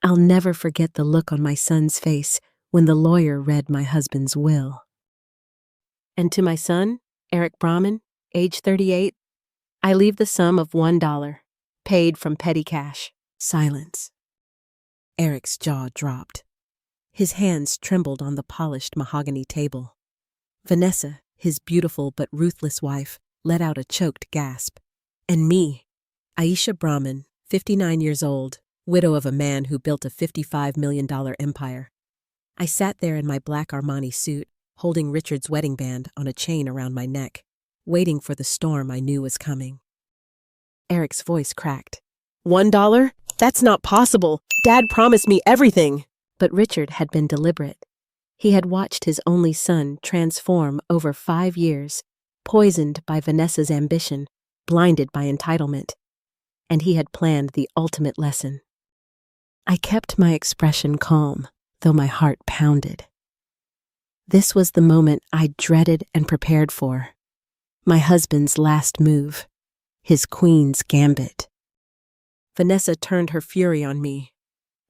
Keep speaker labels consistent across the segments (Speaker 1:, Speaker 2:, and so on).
Speaker 1: I'll never forget the look on my son's face when the lawyer read my husband's will. And to my son, Eric Brahman, age 38, I leave the sum of $1, paid from petty cash. Silence. Eric's jaw dropped. His hands trembled on the polished mahogany table. Vanessa, his beautiful but ruthless wife, let out a choked gasp. And me, Aisha Brahman, 59 years old, widow of a man who built a $55 million empire. I sat there in my black Armani suit, holding Richard's wedding band on a chain around my neck, waiting for the storm I knew was coming. Eric's voice cracked. $1? That's not possible. Dad promised me everything. But Richard had been deliberate. He had watched his only son transform over 5 years, poisoned by Vanessa's ambition, blinded by entitlement. And he had planned the ultimate lesson. I kept my expression calm, though my heart pounded. This was the moment I dreaded and prepared for. My husband's last move, his queen's gambit. Vanessa turned her fury on me.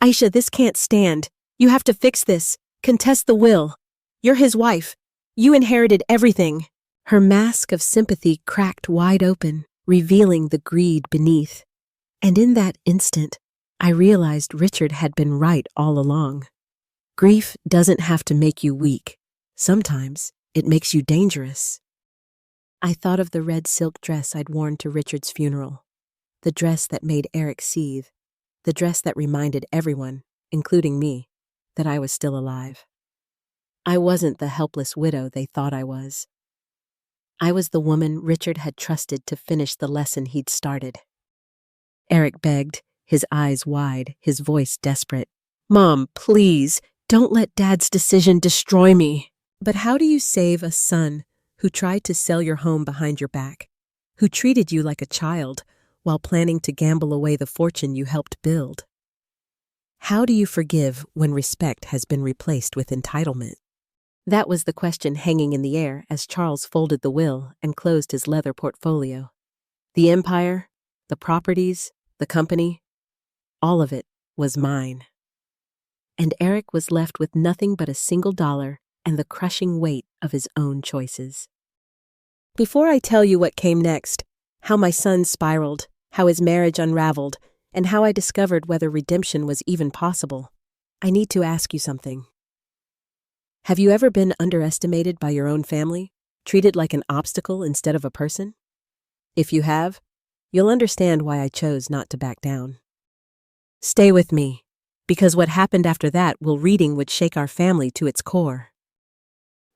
Speaker 1: Aisha, this can't stand. You have to fix this. Contest the will. You're his wife. You inherited everything. Her mask of sympathy cracked wide open, revealing the greed beneath. And in that instant, I realized Richard had been right all along. Grief doesn't have to make you weak. Sometimes it makes you dangerous. I thought of the red silk dress I'd worn to Richard's funeral, the dress that made Eric seethe, the dress that reminded everyone, including me, that I was still alive. I wasn't the helpless widow they thought I was. I was the woman Richard had trusted to finish the lesson he'd started. Eric begged, his eyes wide, his voice desperate. Mom, please, don't let Dad's decision destroy me. But how do you save a son who tried to sell your home behind your back, who treated you like a child while planning to gamble away the fortune you helped build? How do you forgive when respect has been replaced with entitlement? That was the question hanging in the air as Charles folded the will and closed his leather portfolio. The empire, the properties, the company, all of it was mine. And Eric was left with nothing but a single dollar and the crushing weight of his own choices. Before I tell you what came next, how my son spiraled, how his marriage unraveled, and how I discovered whether redemption was even possible, I need to ask you something. Have you ever been underestimated by your own family, treated like an obstacle instead of a person? If you have, you'll understand why I chose not to back down. Stay with me, because what happened after that would shake our family to its core.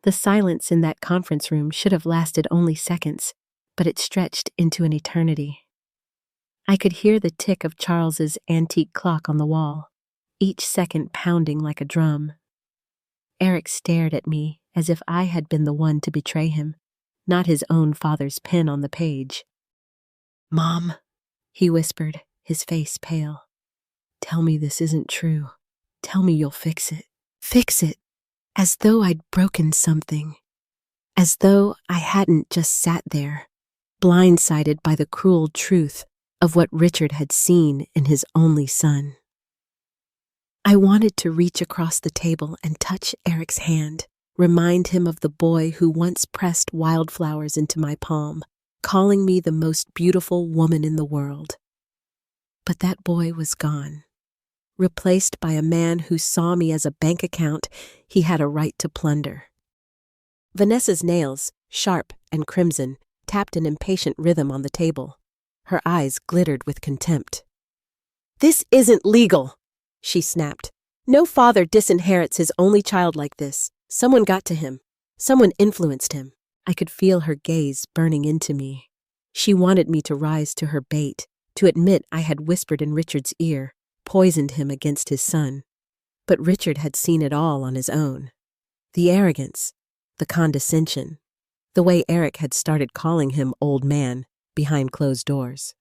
Speaker 1: The silence in that conference room should have lasted only seconds, but it stretched into an eternity. I could hear the tick of Charles's antique clock on the wall, each second pounding like a drum. Eric stared at me as if I had been the one to betray him, not his own father's pen on the page. Mom, he whispered, his face pale. Tell me this isn't true. Tell me you'll fix it. Fix it. As though I'd broken something. As though I hadn't just sat there, blindsided by the cruel truth of what Richard had seen in his only son. I wanted to reach across the table and touch Eric's hand, remind him of the boy who once pressed wildflowers into my palm, calling me the most beautiful woman in the world. But that boy was gone, replaced by a man who saw me as a bank account he had a right to plunder. Vanessa's nails, sharp and crimson, tapped an impatient rhythm on the table. Her eyes glittered with contempt. This isn't legal, she snapped. No father disinherits his only child like this. Someone got to him. Someone influenced him. I could feel her gaze burning into me. She wanted me to rise to her bait, to admit I had whispered in Richard's ear, poisoned him against his son. But Richard had seen it all on his own. The arrogance, the condescension, the way Eric had started calling him old man behind closed doors.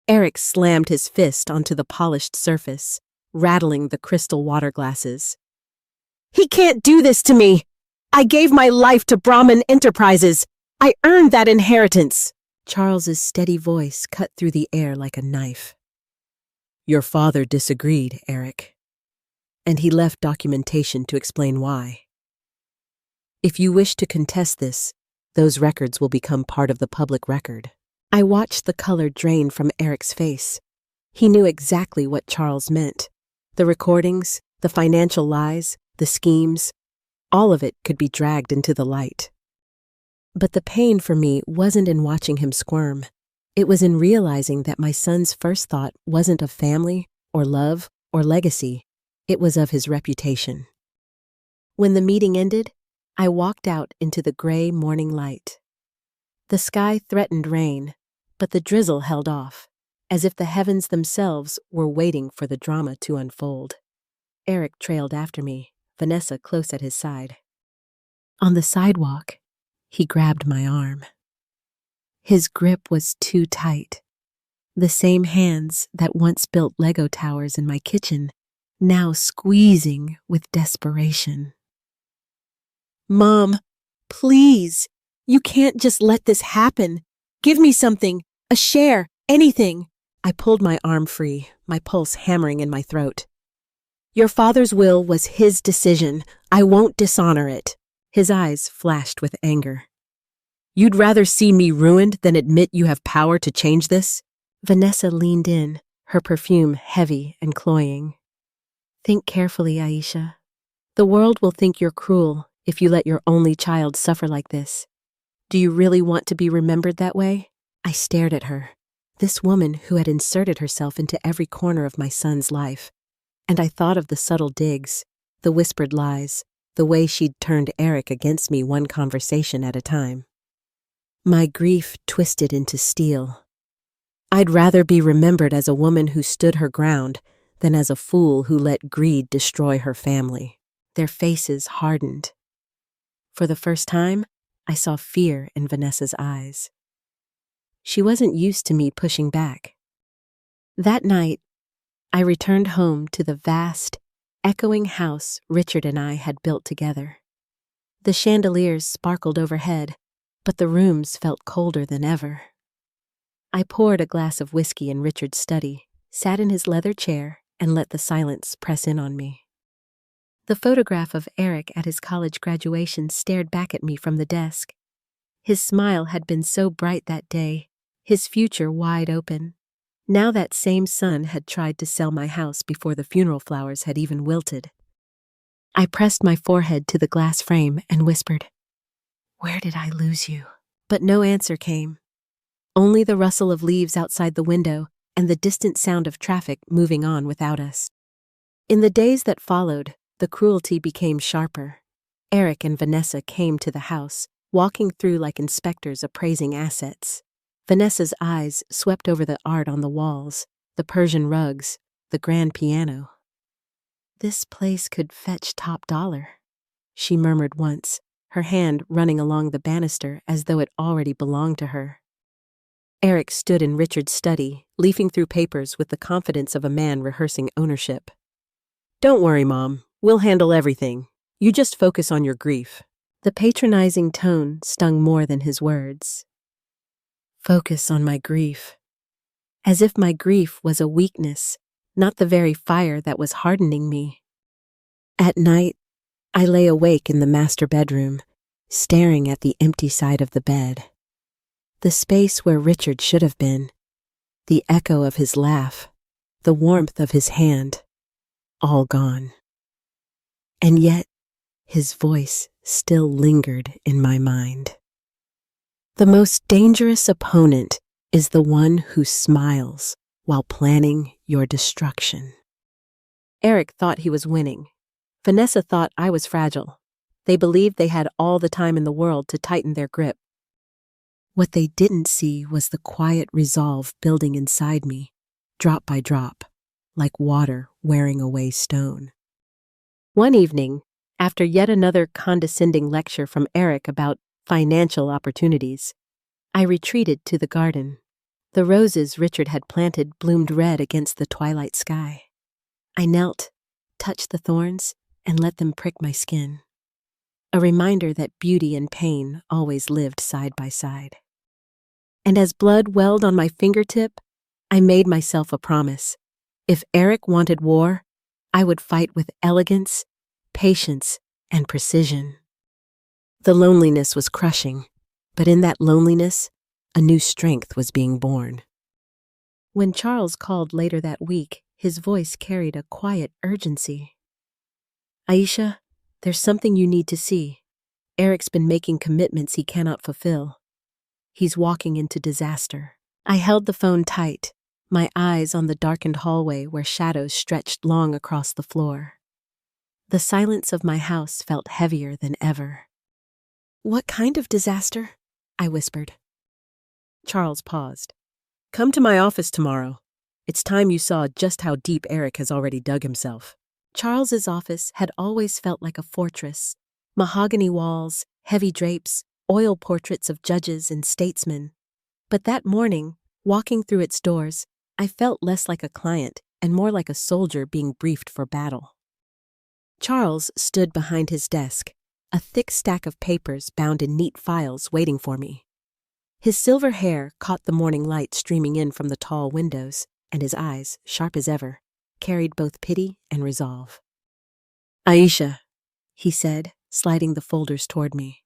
Speaker 1: Eric slammed his fist onto the polished surface, rattling the crystal water glasses. He can't do this to me! I gave my life to Brahman Enterprises! I earned that inheritance! Charles's steady voice cut through the air like a knife. Your father disagreed, Eric, and he left documentation to explain why. If you wish to contest this, those records will become part of the public record. I watched the color drain from Eric's face. He knew exactly what Charles meant. The recordings, the financial lies, the schemes, all of it could be dragged into the light. But the pain for me wasn't in watching him squirm. It was in realizing that my son's first thought wasn't of family or love or legacy. It was of his reputation. When the meeting ended, I walked out into the gray morning light. The sky threatened rain, but the drizzle held off, as if the heavens themselves were waiting for the drama to unfold. Eric trailed after me, Vanessa close at his side. On the sidewalk, he grabbed my arm. His grip was too tight. The same hands that once built Lego towers in my kitchen, now squeezing with desperation. Mom, please, you can't just let this happen. Give me something, a share, anything. I pulled my arm free, my pulse hammering in my throat. Your father's will was his decision. I won't dishonor it. His eyes flashed with anger. You'd rather see me ruined than admit you have power to change this? Vanessa leaned in, her perfume heavy and cloying. Think carefully, Aisha. The world will think you're cruel if you let your only child suffer like this. Do you really want to be remembered that way? I stared at her, this woman who had inserted herself into every corner of my son's life. And I thought of the subtle digs, the whispered lies, the way she'd turned Eric against me one conversation at a time. My grief twisted into steel. I'd rather be remembered as a woman who stood her ground than as a fool who let greed destroy her family. Their faces hardened. For the first time, I saw fear in Vanessa's eyes. She wasn't used to me pushing back. That night, I returned home to the vast, echoing house Richard and I had built together. The chandeliers sparkled overhead, but the rooms felt colder than ever. I poured a glass of whiskey in Richard's study, sat in his leather chair, and let the silence press in on me. The photograph of Eric at his college graduation stared back at me from the desk. His smile had been so bright that day, his future wide open. Now that same sun had tried to sell my house before the funeral flowers had even wilted. I pressed my forehead to the glass frame and whispered, "Where did I lose you?" But no answer came. Only the rustle of leaves outside the window and the distant sound of traffic moving on without us. In the days that followed, the cruelty became sharper. Eric and Vanessa came to the house, walking through like inspectors appraising assets. Vanessa's eyes swept over the art on the walls, the Persian rugs, the grand piano. This place could fetch top dollar, she murmured once, her hand running along the banister as though it already belonged to her. Eric stood in Richard's study, leafing through papers with the confidence of a man rehearsing ownership. Don't worry, Mom. We'll handle everything. You just focus on your grief. The patronizing tone stung more than his words. Focus on my grief. As if my grief was a weakness, not the very fire that was hardening me. At night, I lay awake in the master bedroom, staring at the empty side of the bed. The space where Richard should have been, the echo of his laugh, the warmth of his hand, all gone. And yet, his voice still lingered in my mind. The most dangerous opponent is the one who smiles while planning your destruction. Eric thought he was winning. Vanessa thought I was fragile. They believed they had all the time in the world to tighten their grip. What they didn't see was the quiet resolve building inside me, drop by drop, like water wearing away stone. One evening, after yet another condescending lecture from Eric about financial opportunities, I retreated to the garden. The roses Richard had planted bloomed red against the twilight sky. I knelt, touched the thorns, and let them prick my skin. A reminder that beauty and pain always lived side by side. And as blood welled on my fingertip, I made myself a promise. If Eric wanted war, I would fight with elegance, patience, and precision. The loneliness was crushing, but in that loneliness, a new strength was being born. When Charles called later that week, his voice carried a quiet urgency. Aisha, there's something you need to see. Eric's been making commitments he cannot fulfill. He's walking into disaster. I held the phone tight, my eyes on the darkened hallway where shadows stretched long across the floor. The silence of my house felt heavier than ever. What kind of disaster? I whispered. Charles paused. Come to my office tomorrow. It's time you saw just how deep Eric has already dug himself. Charles's office had always felt like a fortress. Mahogany walls, heavy drapes, oil portraits of judges and statesmen. But that morning, walking through its doors, I felt less like a client and more like a soldier being briefed for battle. Charles stood behind his desk, a thick stack of papers bound in neat files waiting for me. His silver hair caught the morning light streaming in from the tall windows, and his eyes, sharp as ever, carried both pity and resolve. Aisha, he said, sliding the folders toward me.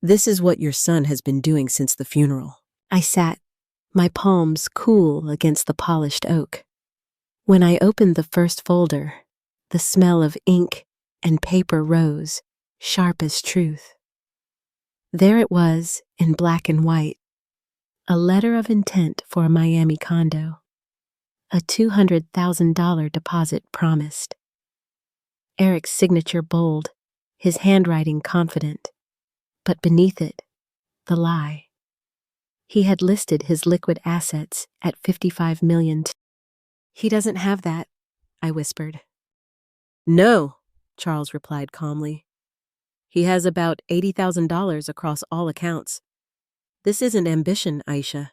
Speaker 1: This is what your son has been doing since the funeral. I sat, my palms cool against the polished oak. When I opened the first folder, the smell of ink and paper rose, sharp as truth. There it was, in black and white, a letter of intent for a Miami condo, a $200,000 deposit promised. Eric's signature bold, his handwriting confident, but beneath it, the lie. He had listed his liquid assets at $55 million. He doesn't have that, I whispered. No, Charles replied calmly. He has about $80,000 across all accounts. This isn't ambition, Aisha.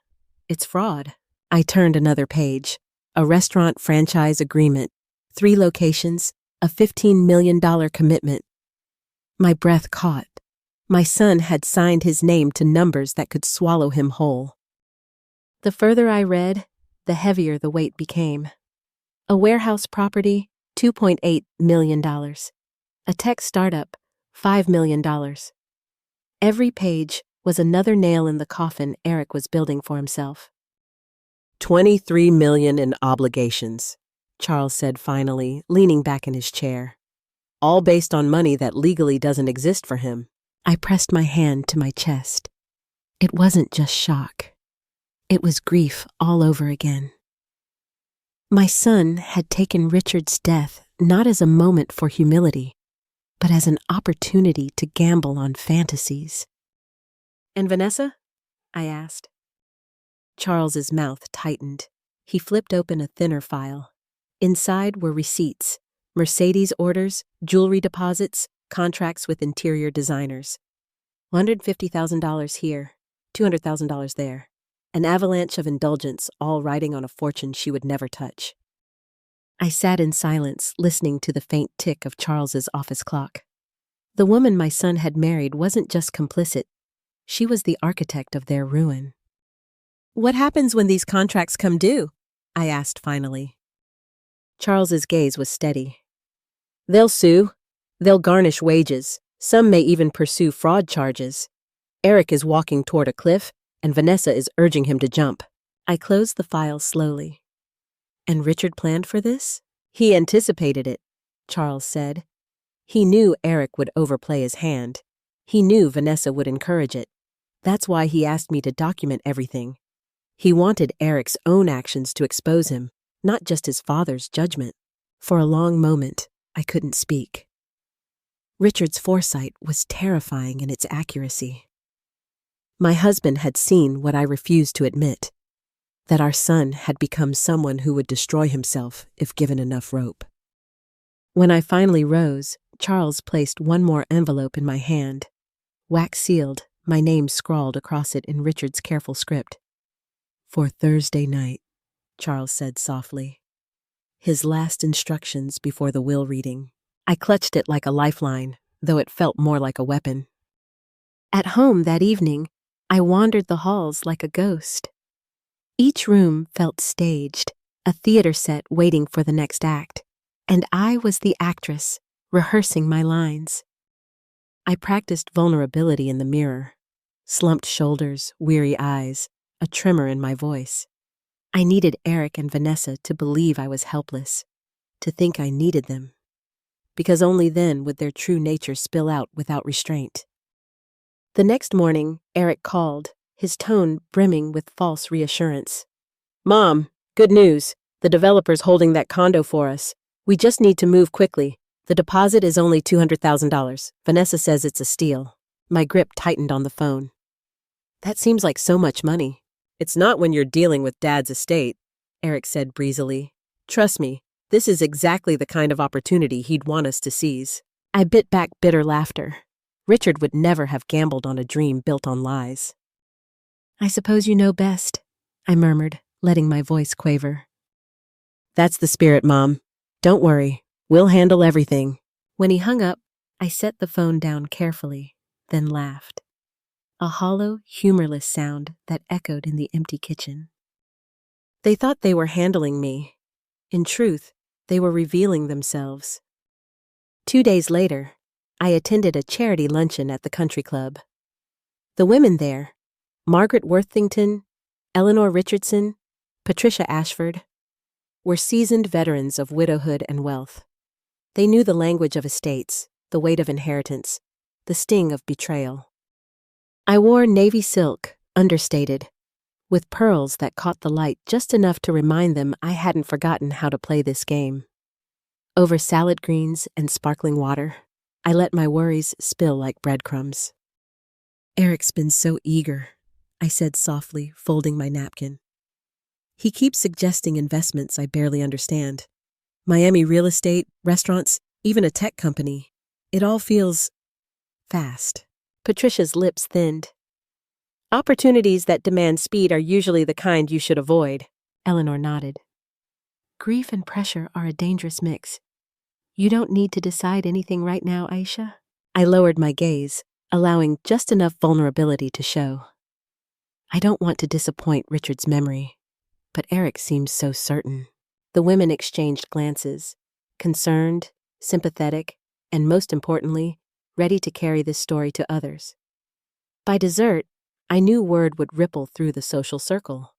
Speaker 1: It's fraud. I turned another page. A restaurant franchise agreement, 3 locations, a $15 million commitment. My breath caught. My son had signed his name to numbers that could swallow him whole. The further I read, the heavier the weight became. A warehouse property, $2.8 million. A tech startup, $5 million. Every page was another nail in the coffin Eric was building for himself. $23 million in obligations, Charles said finally, leaning back in his chair. All based on money that legally doesn't exist for him. I pressed my hand to my chest. It wasn't just shock. It was grief all over again. My son had taken Richard's death not as a moment for humility, but as an opportunity to gamble on fantasies. And Vanessa? I asked. Charles's mouth tightened. He flipped open a thinner file. Inside were receipts, Mercedes orders, jewelry deposits, contracts with interior designers. $150,000 here, $200,000 there. An avalanche of indulgence, all riding on a fortune she would never touch. I sat in silence, listening to the faint tick of Charles's office clock. The woman my son had married wasn't just complicit. She was the architect of their ruin. What happens when these contracts come due? I asked finally. Charles's gaze was steady. They'll sue. They'll garnish wages. Some may even pursue fraud charges. Eric is walking toward a cliff, and Vanessa is urging him to jump. I closed the file slowly. And Richard planned for this? He anticipated it, Charles said. He knew Eric would overplay his hand. He knew Vanessa would encourage it. That's why he asked me to document everything. He wanted Eric's own actions to expose him, not just his father's judgment. For a long moment, I couldn't speak. Richard's foresight was terrifying in its accuracy. My husband had seen what I refused to admit, that our son had become someone who would destroy himself if given enough rope. When I finally rose, Charles placed one more envelope in my hand. Wax sealed, my name scrawled across it in Richard's careful script. For Thursday night, Charles said softly. His last instructions before the will reading. I clutched it like a lifeline, though it felt more like a weapon. At home that evening, I wandered the halls like a ghost. Each room felt staged, a theater set waiting for the next act, and I was the actress, rehearsing my lines. I practiced vulnerability in the mirror, slumped shoulders, weary eyes, a tremor in my voice. I needed Eric and Vanessa to believe I was helpless, to think I needed them, because only then would their true nature spill out without restraint. The next morning, Eric called, his tone brimming with false reassurance. "Mom, good news. The developer's holding that condo for us. We just need to move quickly. The deposit is only $200,000. Vanessa says it's a steal." My grip tightened on the phone. "That seems like so much money." "It's not when you're dealing with Dad's estate," Eric said breezily. "Trust me, this is exactly the kind of opportunity he'd want us to seize." I bit back bitter laughter. Richard would never have gambled on a dream built on lies. "I suppose you know best," I murmured, letting my voice quaver. "That's the spirit, Mom. Don't worry. We'll handle everything." When he hung up, I set the phone down carefully, then laughed. A hollow, humorless sound that echoed in the empty kitchen. They thought they were handling me. In truth, they were revealing themselves. 2 days later, I attended a charity luncheon at the country club. The women there, Margaret Worthington, Eleanor Richardson, Patricia Ashford, were seasoned veterans of widowhood and wealth. They knew the language of estates, the weight of inheritance, the sting of betrayal. I wore navy silk, understated, with pearls that caught the light just enough to remind them I hadn't forgotten how to play this game. Over salad greens and sparkling water, I let my worries spill like breadcrumbs. "Eric's been so eager," I said softly, folding my napkin. "He keeps suggesting investments I barely understand. Miami real estate, restaurants, even a tech company. It all feels fast." Patricia's lips thinned. "Opportunities that demand speed are usually the kind you should avoid," Eleanor nodded. "Grief and pressure are a dangerous mix. You don't need to decide anything right now, Aisha." I lowered my gaze, allowing just enough vulnerability to show. "I don't want to disappoint Richard's memory, but Eric seems so certain." The women exchanged glances, concerned, sympathetic, and most importantly, ready to carry this story to others. By dessert, I knew word would ripple through the social circle.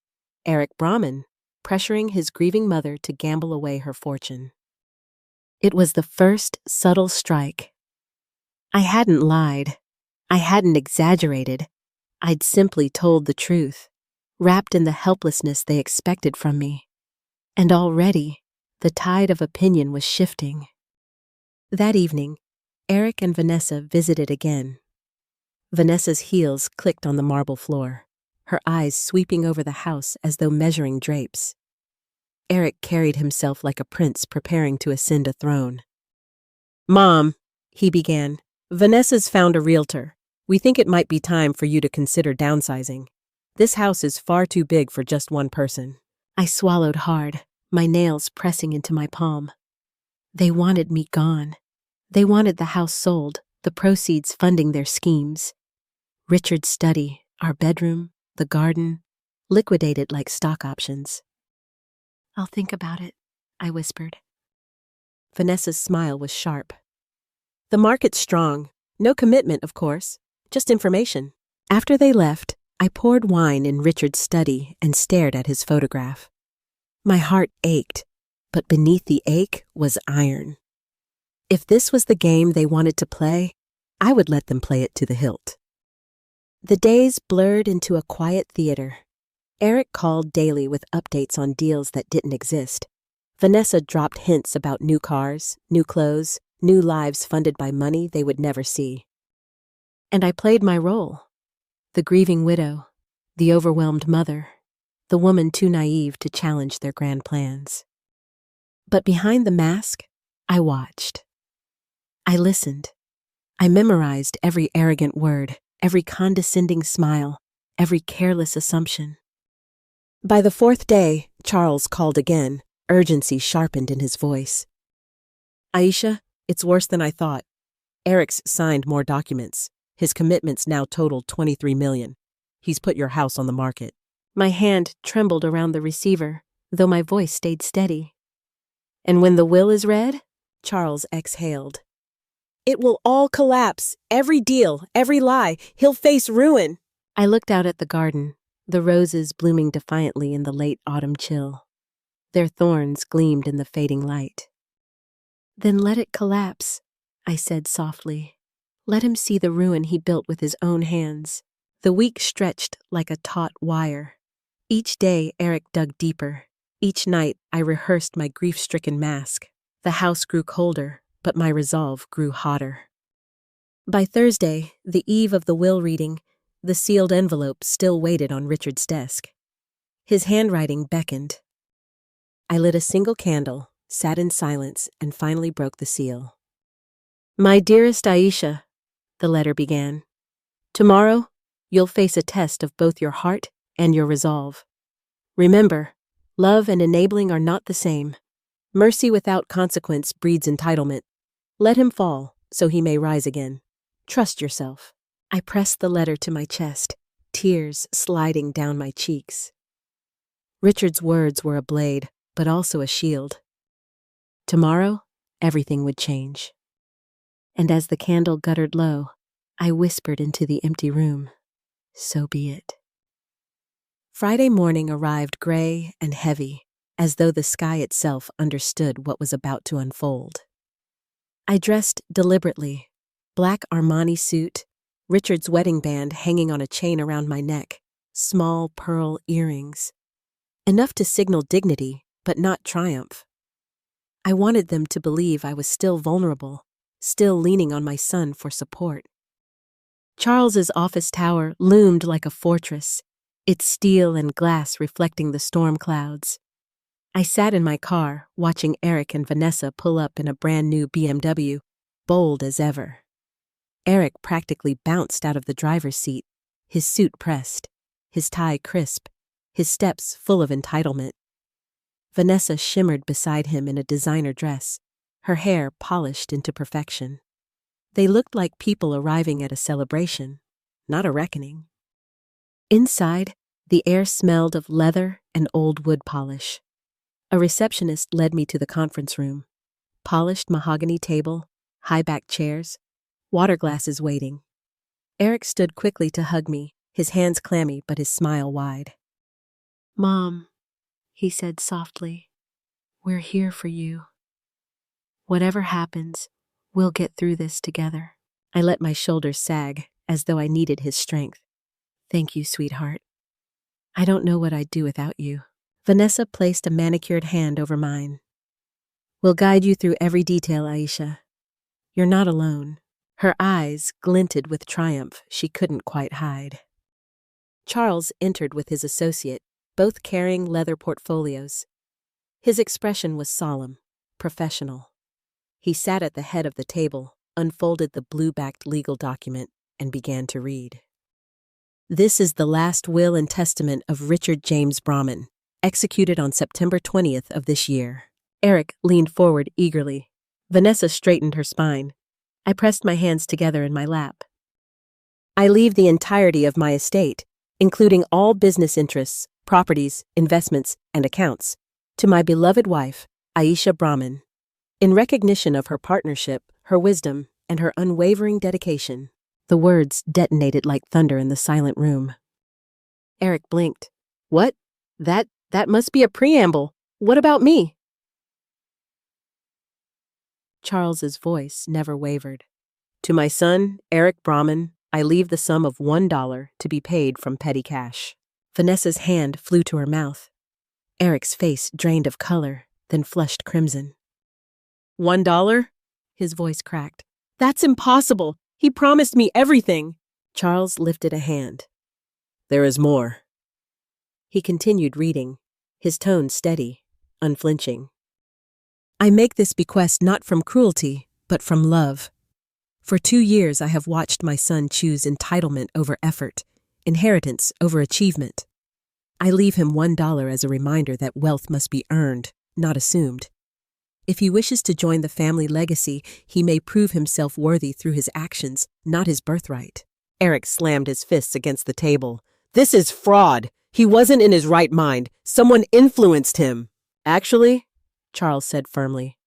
Speaker 1: Eric Brahman, pressuring his grieving mother to gamble away her fortune. It was the first subtle strike. I hadn't lied. I hadn't exaggerated. I'd simply told the truth, wrapped in the helplessness they expected from me. And already, the tide of opinion was shifting. That evening, Eric and Vanessa visited again. Vanessa's heels clicked on the marble floor, her eyes sweeping over the house as though measuring drapes. Eric carried himself like a prince preparing to ascend a throne. "Mom," he began, "Vanessa's found a realtor. We think it might be time for you to consider downsizing. This house is far too big for just one person." I swallowed hard, my nails pressing into my palm. They wanted me gone. They wanted the house sold, the proceeds funding their schemes. Richard's study, our bedroom, the garden, liquidated like stock options. "I'll think about it," I whispered. Vanessa's smile was sharp. "The market's strong. No commitment, of course. Just information." After they left, I poured wine in Richard's study and stared at his photograph. My heart ached, but beneath the ache was iron. If this was the game they wanted to play, I would let them play it to the hilt. The days blurred into a quiet theater. Eric called daily with updates on deals that didn't exist. Vanessa dropped hints about new cars, new clothes, new lives funded by money they would never see. And I played my role. The grieving widow, the overwhelmed mother, the woman too naive to challenge their grand plans. But behind the mask, I watched. I listened. I memorized every arrogant word, every condescending smile, every careless assumption. By the 4th day, Charles called again, urgency sharpened in his voice. "Aisha, it's worse than I thought. Eric's signed more documents. His commitments now total $23 million. He's put your house on the market." My hand trembled around the receiver, though my voice stayed steady. And when the will is read, Charles exhaled.
Speaker 2: It will all collapse. Every deal, every lie. He'll face ruin.
Speaker 1: I looked out at the garden, the roses blooming defiantly in the late autumn chill. Their thorns gleamed in the fading light. Then let it collapse, I said softly. Let him see the ruin he built with his own hands. The week stretched like a taut wire. Each day Eric dug deeper. Each night I rehearsed my grief-stricken mask. The house grew colder, but my resolve grew hotter. By Thursday, the eve of the will reading, the sealed envelope still waited on Richard's desk. His handwriting beckoned. I lit a single candle, sat in silence, and finally broke the seal. My dearest Aisha, the letter began. Tomorrow, you'll face a test of both your heart and your resolve. Remember, love and enabling are not the same. Mercy without consequence breeds entitlement. Let him fall, so he may rise again. Trust yourself. I pressed the letter to my chest, tears sliding down my cheeks. Richard's words were a blade, but also a shield. Tomorrow, everything would change. And as the candle guttered low, I whispered into the empty room, so be it. Friday morning arrived gray and heavy, as though the sky itself understood what was about to unfold. I dressed deliberately, black Armani suit, Richard's wedding band hanging on a chain around my neck, small pearl earrings. Enough to signal dignity, but not triumph. I wanted them to believe I was still vulnerable, still leaning on my son for support. Charles's office tower loomed like a fortress, its steel and glass reflecting the storm clouds. I sat in my car, watching Eric and Vanessa pull up in a brand new BMW, bold as ever. Eric practically bounced out of the driver's seat, his suit pressed, his tie crisp, his steps full of entitlement. Vanessa shimmered beside him in a designer dress, her hair polished into perfection. They looked like people arriving at a celebration, not a reckoning. Inside, the air smelled of leather and old wood polish. A receptionist led me to the conference room. Polished mahogany table, high-backed chairs, water glasses waiting. Eric stood quickly to hug me, his hands clammy but his smile wide. Mom, he said softly, we're here for you. Whatever happens, we'll get through this together. I let my shoulders sag, as though I needed his strength. Thank you, sweetheart. I don't know what I'd do without you. Vanessa placed a manicured hand over mine. We'll guide you through every detail, Aisha. You're not alone. Her eyes glinted with triumph she couldn't quite hide. Charles entered with his associate, both carrying leather portfolios. His expression was solemn, professional. He sat at the head of the table, unfolded the blue-backed legal document, and began to read. This is the last will and testament of Richard James Brahman, executed on September 20th of this year. Eric leaned forward eagerly. Vanessa straightened her spine. I pressed my hands together in my lap. I leave the entirety of my estate, including all business interests, properties, investments, and accounts, to my beloved wife, Aisha Brahman. In recognition of her partnership, her wisdom, and her unwavering dedication, the words detonated like thunder in the silent room. Eric blinked. What? That must be a preamble. What about me? Charles's voice never wavered. To my son, Eric Brahman, I leave the sum of $1 to be paid from petty cash. Vanessa's hand flew to her mouth. Eric's face drained of color, then flushed crimson. $1? His voice cracked. That's impossible. He promised me everything. Charles lifted a hand. There is more. He continued reading, his tone steady, unflinching. I make this bequest not from cruelty, but from love. For 2 years I have watched my son choose entitlement over effort, inheritance over achievement. I leave him $1 as a reminder that wealth must be earned, not assumed. If he wishes to join the family legacy, he may prove himself worthy through his actions, not his birthright. Eric slammed his fists against the table. This is fraud.
Speaker 2: He wasn't in his right mind. Someone influenced him.
Speaker 1: Actually, Charles said firmly,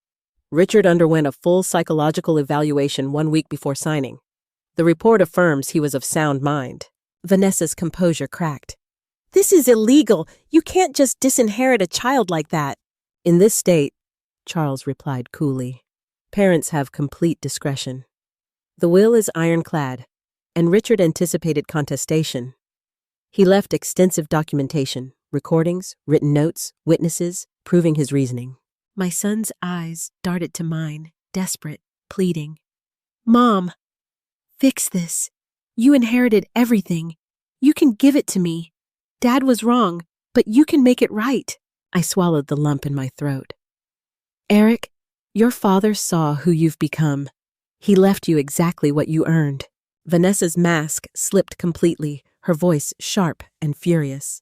Speaker 1: Richard underwent a full psychological evaluation 1 week before signing. The report affirms he was of sound mind. Vanessa's composure cracked.
Speaker 2: This is illegal. You can't just disinherit a child like that.
Speaker 1: In this state, Charles replied coolly, parents have complete discretion. The will is ironclad, and Richard anticipated contestation. He left extensive documentation, recordings, written notes, witnesses, proving his reasoning. My son's eyes darted to mine, desperate, pleading.
Speaker 2: Mom,
Speaker 1: Fix this. You inherited everything. You can give it to me. Dad was wrong, but you can make it right. I swallowed the lump in my throat. Eric, your father saw who you've become. He left you exactly what you earned. Vanessa's mask slipped completely, her voice sharp and furious.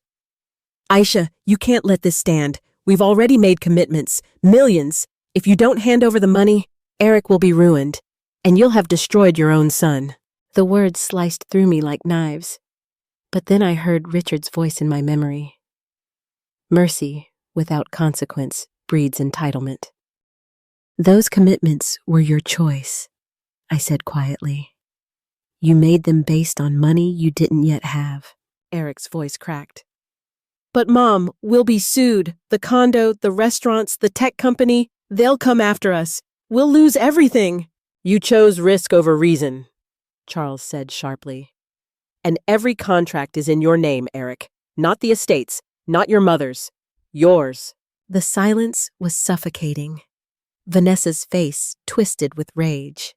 Speaker 1: Aisha, you can't let this stand. We've already made commitments, millions. If you don't hand over the money, Eric will be ruined, and you'll have destroyed your own son. The words sliced through me like knives. But then I heard Richard's voice in my memory. Mercy, without consequence, breeds entitlement. Those commitments were your choice, I said quietly. You made them based on money you didn't yet have. Eric's voice cracked. But Mom, we'll be sued. The condo, the restaurants, the tech company, they'll come after us. We'll lose everything. You chose risk over reason, Charles said sharply. And every contract is in your name, Eric. Not the estate's, not your mother's. Yours. The silence was suffocating. Vanessa's face twisted with rage.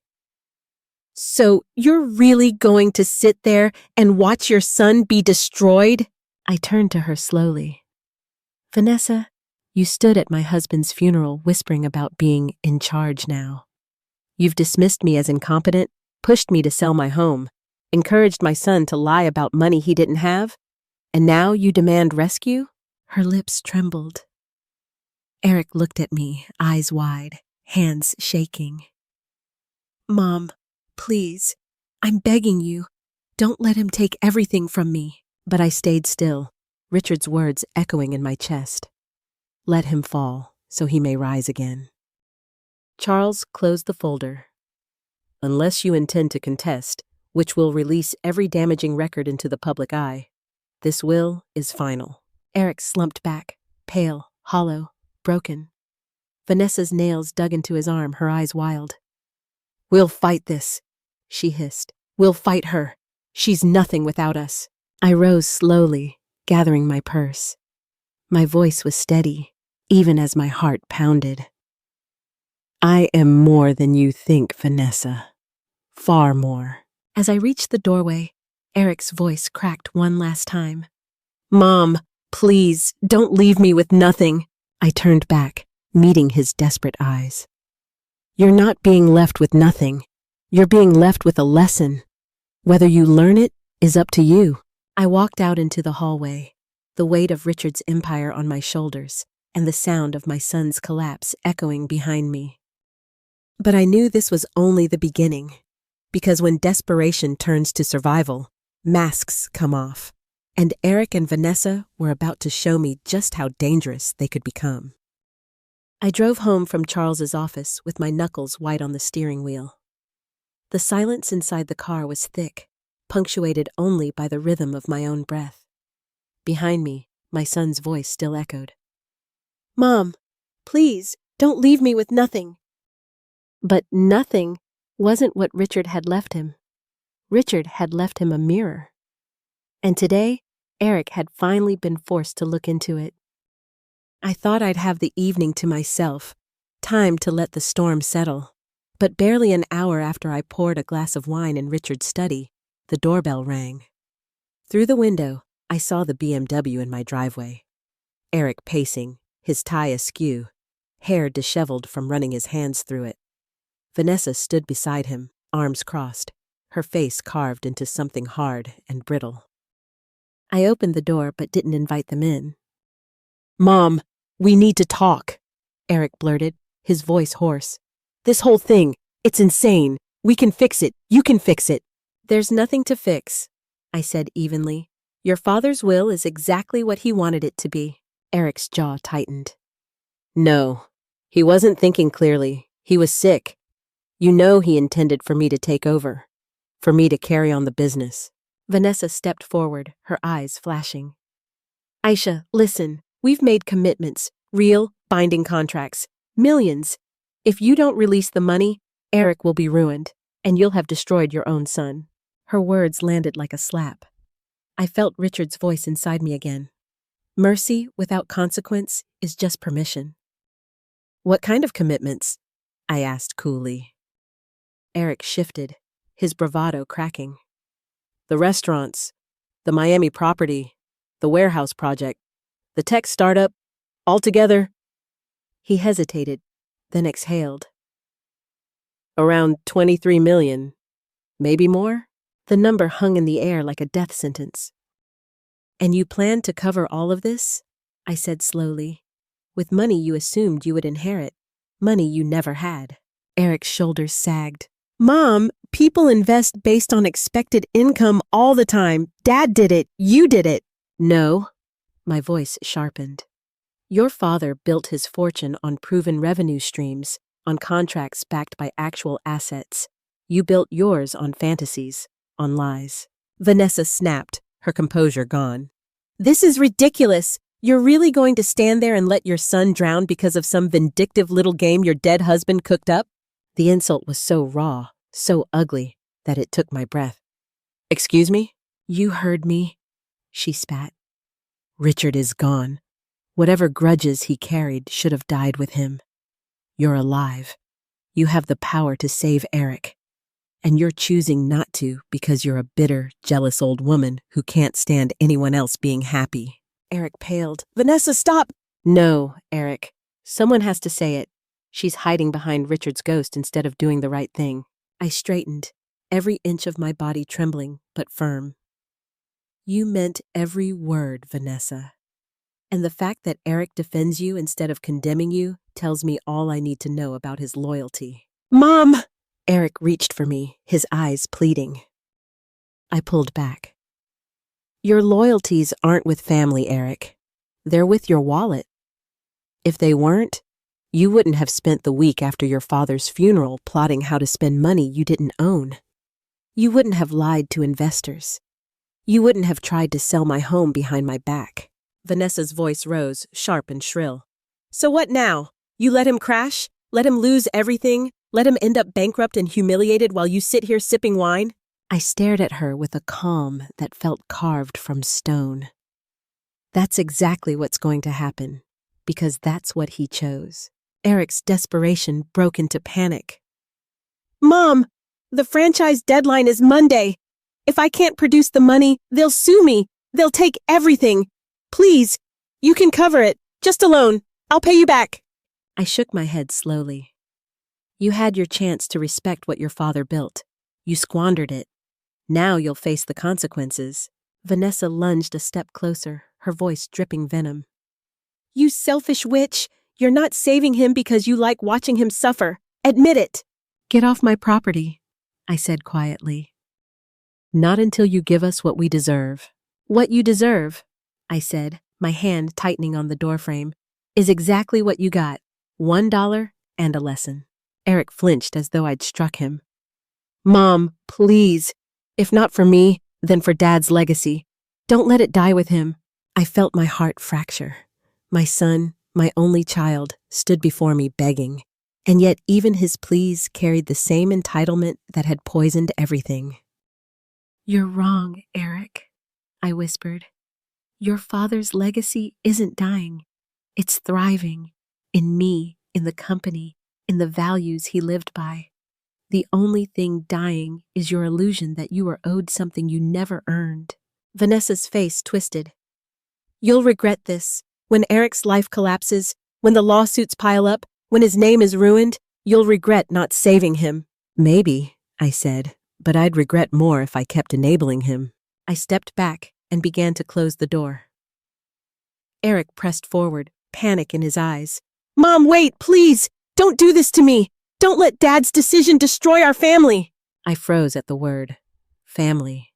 Speaker 1: So you're really going to sit there and watch your son be destroyed? I turned to her slowly. Vanessa, you stood at my husband's funeral whispering about being in charge now. You've dismissed me as incompetent, pushed me to sell my home, encouraged my son to lie about money he didn't have, and now you demand rescue? Her lips trembled. Eric looked at me, eyes wide, hands shaking. Mom, please, I'm begging you, don't let him take everything from me. But I stayed still, Richard's words echoing in my chest. Let him fall, so he may rise again. Charles closed the folder. Unless you intend to contest, which will release every damaging record into the public eye, this will is final. Eric slumped back, pale, hollow, broken. Vanessa's nails dug into his arm, her eyes wild. We'll fight this, she hissed. We'll fight her. She's nothing without us. I rose slowly, gathering my purse. My voice was steady, even as my heart pounded. I am more than you think, Vanessa. Far more. As I reached the doorway, Eric's voice cracked one last time. Mom, please, don't leave me with nothing. I turned back, meeting his desperate eyes. You're not being left with nothing. You're being left with a lesson. Whether you learn it is up to you. I walked out into the hallway, the weight of Richard's empire on my shoulders and the sound of my son's collapse echoing behind me. But I knew this was only the beginning, because when desperation turns to survival, masks come off, and Eric and Vanessa were about to show me just how dangerous they could become. I drove home from Charles's office with my knuckles white on the steering wheel. The silence inside the car was thick, punctuated only by the rhythm of my own breath. Behind me, my son's voice still echoed. Mom, please, don't leave me with nothing. But nothing wasn't what Richard had left him. Richard had left him a mirror. And today, Eric had finally been forced to look into it. I thought I'd have the evening to myself, time to let the storm settle. But barely an hour after I poured a glass of wine in Richard's study, the doorbell rang. Through the window, I saw the BMW in my driveway. Eric pacing, his tie askew, hair disheveled from running his hands through it. Vanessa stood beside him, arms crossed, her face carved into something hard and brittle. I opened the door but didn't invite them in. Mom, we need to talk, Eric blurted, his voice hoarse. This whole thing, it's insane. We can fix it. You can fix it. There's nothing to fix, I said evenly. Your father's will is exactly what he wanted it to be. Eric's jaw tightened. No, he wasn't thinking clearly. He was sick. You know he intended for me to take over, for me to carry on the business. Vanessa stepped forward, her eyes flashing. Aisha, listen, we've made commitments, real, binding contracts, millions. If you don't release the money, Eric will be ruined, and you'll have destroyed your own son. Her words landed like a slap. I felt Richard's voice inside me again. Mercy without consequence is just permission. What kind of commitments? I asked coolly. Eric shifted, his bravado cracking. The restaurants, the Miami property, the warehouse project, the tech startup, all together. He hesitated, then exhaled. Around 23 million, maybe more? The number hung in the air like a death sentence. And you plan to cover all of this? I said slowly. With money you assumed you would inherit, money you never had. Eric's shoulders sagged. Mom, people invest based on expected income all the time. Dad did it. You did it. No. My voice sharpened. Your father built his fortune on proven revenue streams, on contracts backed by actual assets. You built yours on fantasies, on lies. Vanessa snapped, her composure gone. This is ridiculous. You're really going to stand there and let your son drown because of some vindictive little game your dead husband cooked up? The insult was so raw, so ugly, that it took my breath. Excuse me? You heard me, she spat. Richard is gone. Whatever grudges he carried should have died with him. You're alive. You have the power to save Eric. And you're choosing not to because you're a bitter, jealous old woman who can't stand anyone else being happy. Eric paled. Vanessa, stop! No, Eric. Someone has to say it. She's hiding behind Richard's ghost instead of doing the right thing. I straightened, every inch of my body trembling, but firm. You meant every word, Vanessa. And the fact that Eric defends you instead of condemning you tells me all I need to know about his loyalty. Mom! Eric reached for me, his eyes pleading. I pulled back. Your loyalties aren't with family, Eric. They're with your wallet. If they weren't, you wouldn't have spent the week after your father's funeral plotting how to spend money you didn't own. You wouldn't have lied to investors. You wouldn't have tried to sell my home behind my back. Vanessa's voice rose, sharp and shrill. So what now? You let him crash? Let him lose everything? Let him end up bankrupt and humiliated while you sit here sipping wine? I stared at her with a calm that felt carved from stone. That's exactly what's going to happen, because that's what he chose. Eric's desperation broke into panic. Mom, the franchise deadline is Monday. If I can't produce the money, they'll sue me. They'll take everything. Please, you can cover it. Just a loan. I'll pay you back. I shook my head slowly. You had your chance to respect what your father built. You squandered it. Now you'll face the consequences. Vanessa lunged a step closer, her voice dripping venom. You selfish witch! You're not saving him because you like watching him suffer. Admit it! Get off my property, I said quietly. Not until you give us what we deserve. What you deserve, I said, my hand tightening on the doorframe, is exactly what you got. $1 and a lesson. Eric flinched as though I'd struck him. Mom, please. If not for me, then for Dad's legacy. Don't let it die with him. I felt my heart fracture. My son, my only child, stood before me begging. And yet even his pleas carried the same entitlement that had poisoned everything. You're wrong, Eric, I whispered. Your father's legacy isn't dying. It's thriving. In me, in the company, in the values he lived by. The only thing dying is your illusion that you are owed something you never earned. Vanessa's face twisted. You'll regret this. When Eric's life collapses, when the lawsuits pile up, when his name is ruined, you'll regret not saving him. Maybe, I said, but I'd regret more if I kept enabling him. I stepped back and began to close the door. Eric pressed forward, panic in his eyes. Mom, wait, please! Don't do this to me! Don't let Dad's decision destroy our family! I froze at the word. Family.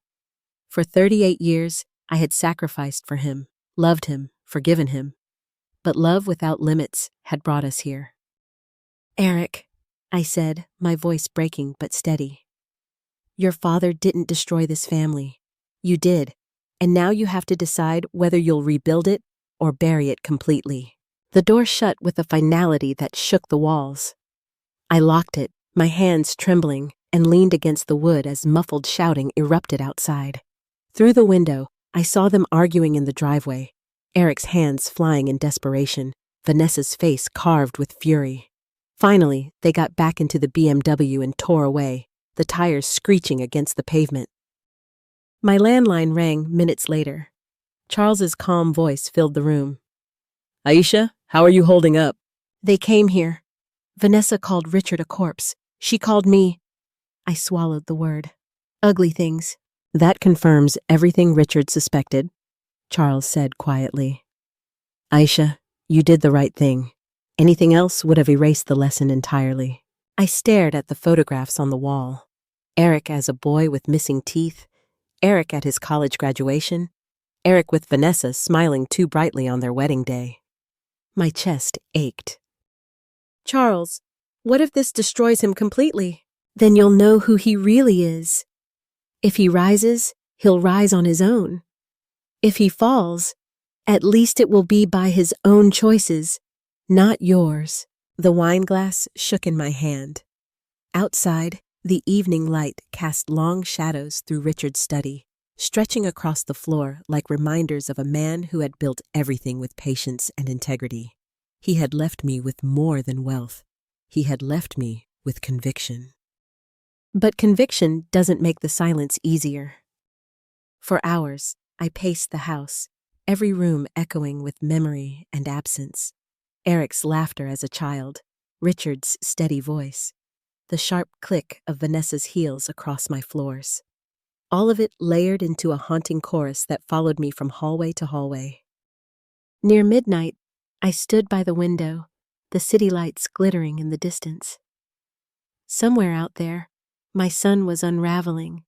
Speaker 1: For 38 years, I had sacrificed for him, loved him, forgiven him. But love without limits had brought us here. Eric, I said, my voice breaking but steady. Your father didn't destroy this family. You did, and now you have to decide whether you'll rebuild it or bury it completely. The door shut with a finality that shook the walls. I locked it, my hands trembling, and leaned against the wood as muffled shouting erupted outside. Through the window, I saw them arguing in the driveway, Eric's hands flying in desperation, Vanessa's face carved with fury. Finally, they got back into the BMW and tore away, the tires screeching against the pavement. My landline rang minutes later. Charles's calm voice filled the room. Aisha, how are you holding up? They came here. Vanessa called Richard a corpse. She called me. I swallowed the word. Ugly things. That confirms everything Richard suspected, Charles said quietly. Aisha, you did the right thing. Anything else would have erased the lesson entirely. I stared at the photographs on the wall. Eric as a boy with missing teeth, Eric at his college graduation, Eric with Vanessa smiling too brightly on their wedding day. My chest ached. Charles, what if this destroys him completely? Then you'll know who he really is. If he rises, he'll rise on his own. If he falls, at least it will be by his own choices, not yours. The wineglass shook in my hand. Outside, the evening light cast long shadows through Richard's study, stretching across the floor like reminders of a man who had built everything with patience and integrity. He had left me with more than wealth. He had left me with conviction. But conviction doesn't make the silence easier. For hours, I paced the house, every room echoing with memory and absence. Eric's laughter as a child, Richard's steady voice, the sharp click of Vanessa's heels across my floors. All of it layered into a haunting chorus that followed me from hallway to hallway. Near midnight, I stood by the window, the city lights glittering in the distance. Somewhere out there, my son was unraveling,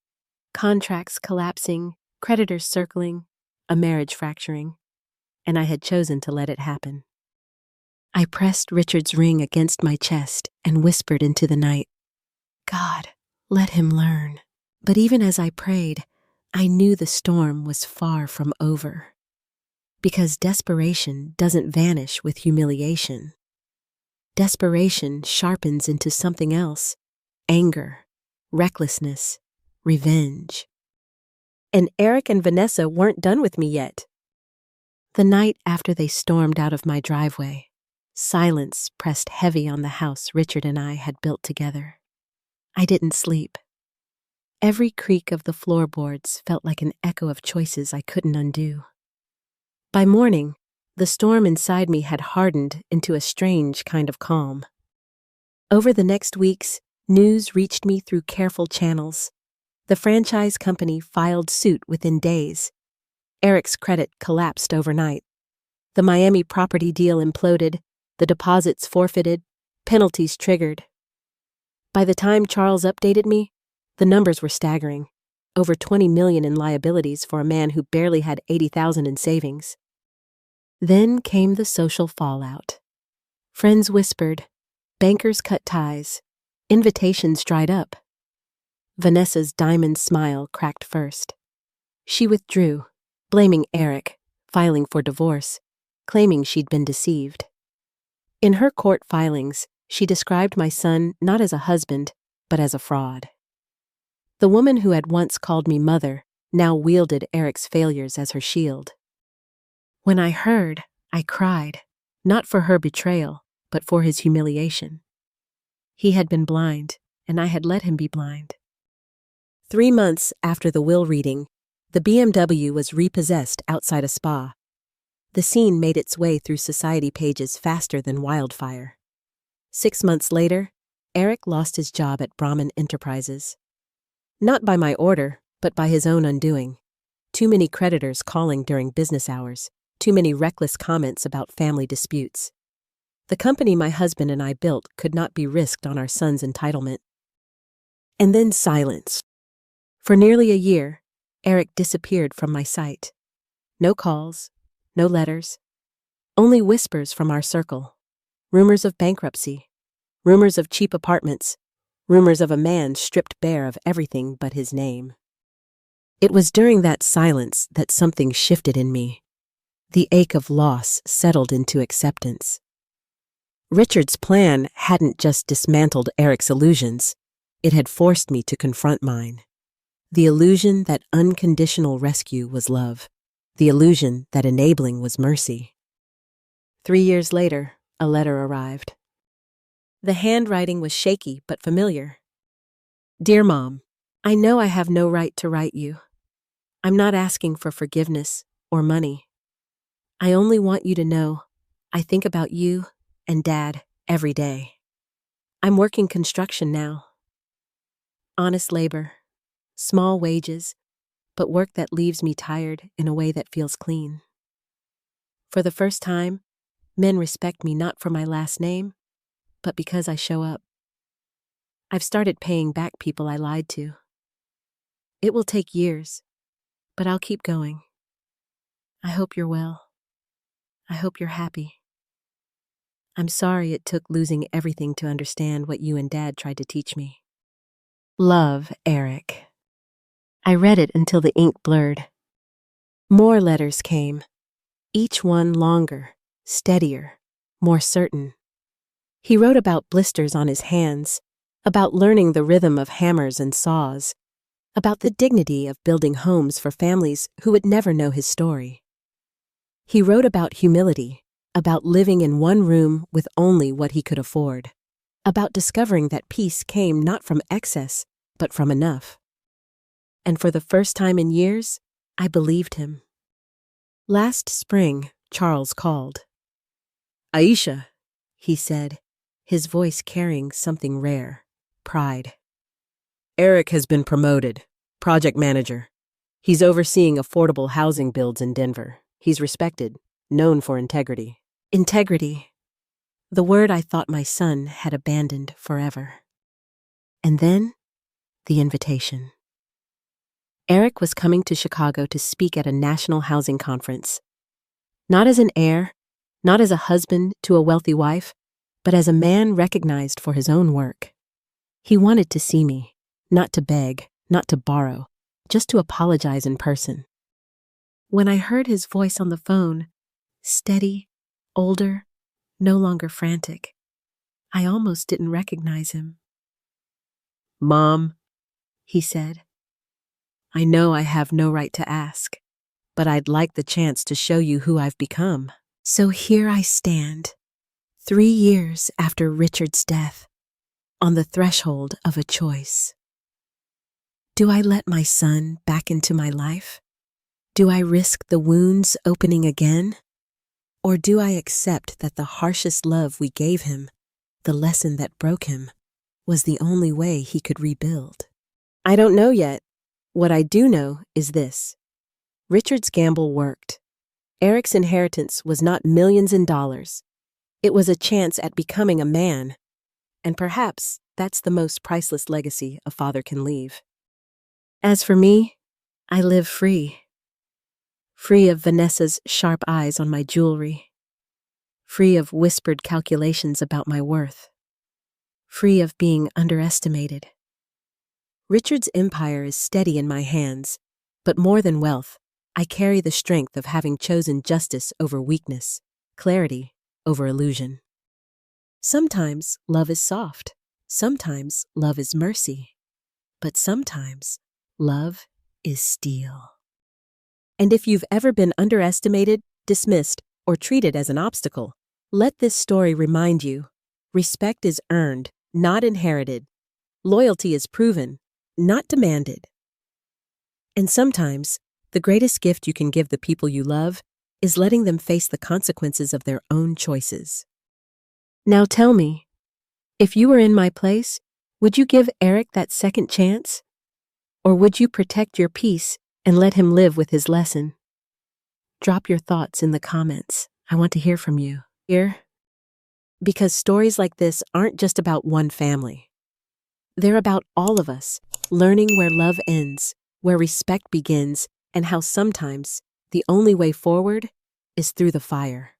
Speaker 1: contracts collapsing, creditors circling, a marriage fracturing, and I had chosen to let it happen. I pressed Richard's ring against my chest and whispered into the night, God, let him learn. But even as I prayed, I knew the storm was far from over. Because desperation doesn't vanish with humiliation. Desperation sharpens into something else, anger, recklessness, revenge. And Eric and Vanessa weren't done with me yet. The night after they stormed out of my driveway, silence pressed heavy on the house Richard and I had built together. I didn't sleep. Every creak of the floorboards felt like an echo of choices I couldn't undo. By morning, the storm inside me had hardened into a strange kind of calm. Over the next weeks, news reached me through careful channels. The franchise company filed suit within days. Eric's credit collapsed overnight. The Miami property deal imploded, the deposits forfeited, penalties triggered. By the time Charles updated me, the numbers were staggering. Over $20 million in liabilities for a man who barely had $80,000 in savings. Then came the social fallout. Friends whispered, bankers cut ties, invitations dried up. Vanessa's diamond smile cracked first. She withdrew, blaming Eric, filing for divorce, claiming she'd been deceived. In her court filings, she described my son not as a husband, but as a fraud. The woman who had once called me mother now wielded Eric's failures as her shield. When I heard, I cried, not for her betrayal, but for his humiliation. He had been blind, and I had let him be blind. 3 months after the will reading, the BMW was repossessed outside a spa. The scene made its way through society pages faster than wildfire. 6 months later, Eric lost his job at Brahmin Enterprises. Not by my order, but by his own undoing. Too many creditors calling during business hours, too many reckless comments about family disputes. The company my husband and I built could not be risked on our son's entitlement. And then silence. For nearly a year, Eric disappeared from my sight. No calls, no letters, only whispers from our circle. Rumors of bankruptcy, rumors of cheap apartments, rumors of a man stripped bare of everything but his name. It was during that silence that something shifted in me. The ache of loss settled into acceptance. Richard's plan hadn't just dismantled Eric's illusions, it had forced me to confront mine. The illusion that unconditional rescue was love. The illusion that enabling was mercy. 3 years later, a letter arrived. The handwriting was shaky but familiar. Dear Mom, I know I have no right to write you. I'm not asking for forgiveness or money. I only want you to know I think about you and Dad every day. I'm working construction now. Honest labor, small wages, but work that leaves me tired in a way that feels clean. For the first time, men respect me not for my last name, but because I show up. I've started paying back people I lied to. It will take years, but I'll keep going. I hope you're well. I hope you're happy. I'm sorry it took losing everything to understand what you and Dad tried to teach me. Love, Eric. I read it until the ink blurred. More letters came, each one longer, steadier, more certain. He wrote about blisters on his hands, about learning the rhythm of hammers and saws, about the dignity of building homes for families who would never know his story. He wrote about humility, about living in one room with only what he could afford, about discovering that peace came not from excess, but from enough. And for the first time in years, I believed him. Last spring, Charles called. Aisha, he said, his voice carrying something rare, pride. Eric has been promoted, project manager. He's overseeing affordable housing builds in Denver. He's respected, known for integrity. Integrity, the word I thought my son had abandoned forever. And then, the invitation. Eric was coming to Chicago to speak at a national housing conference. Not as an heir, not as a husband to a wealthy wife, but as a man recognized for his own work. He wanted to see me, not to beg, not to borrow, just to apologize in person. When I heard his voice on the phone, steady, older, no longer frantic, I almost didn't recognize him. Mom, he said, I know I have no right to ask, but I'd like the chance to show you who I've become. So here I stand, 3 years after Richard's death, on the threshold of a choice. Do I let my son back into my life? Do I risk the wounds opening again? Or do I accept that the harshest love we gave him, the lesson that broke him, was the only way he could rebuild? I don't know yet. What I do know is this. Richard's gamble worked. Eric's inheritance was not millions in dollars. It was a chance at becoming a man. And perhaps that's the most priceless legacy a father can leave. As for me, I live free. Free of Vanessa's sharp eyes on my jewelry. Free of whispered calculations about my worth. Free of being underestimated. Richard's empire is steady in my hands, but more than wealth, I carry the strength of having chosen justice over weakness, clarity over illusion. Sometimes love is soft, sometimes love is mercy, but sometimes love is steel. And if you've ever been underestimated, dismissed, or treated as an obstacle, let this story remind you, respect is earned, not inherited. Loyalty is proven, not demanded. And sometimes, the greatest gift you can give the people you love is letting them face the consequences of their own choices. Now tell me, if you were in my place, would you give Eric that second chance? Or would you protect your peace and let him live with his lesson? Drop your thoughts in the comments. I want to hear from you. Because stories like this aren't just about one family. They're about all of us, learning where love ends, where respect begins, and how sometimes The only way forward is through the fire.